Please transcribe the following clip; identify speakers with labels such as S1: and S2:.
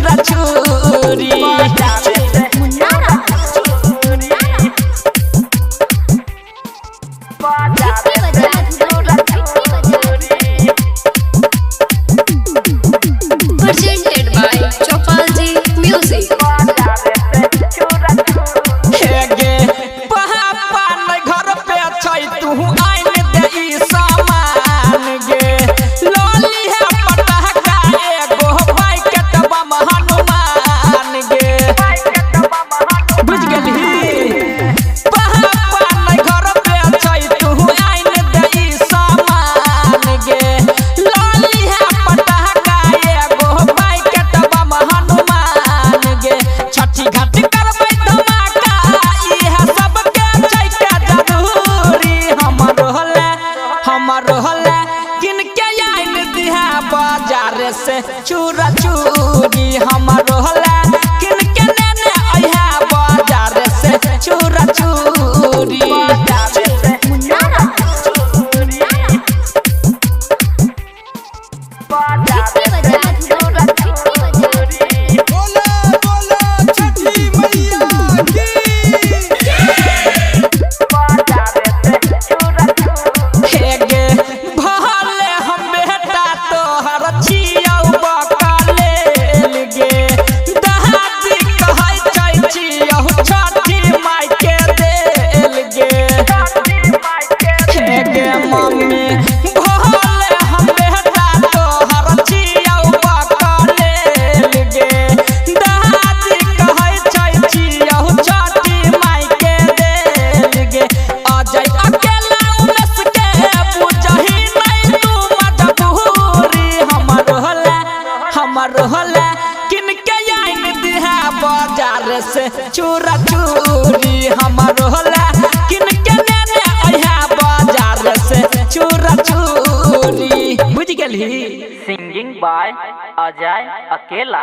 S1: चूरा चूरी
S2: presented by Chopalji Music। बाजार से चूरा चूरी हमारो हला किन के लेने आया बाजार से चूरा चूरी किन के आइन दिहा बाजार से चूरा चूरी हमारो हला किन के लेने आया बाजार से चूरा चूरी बुझ गेली।
S3: सिंगिंग बाय अजय अकेला।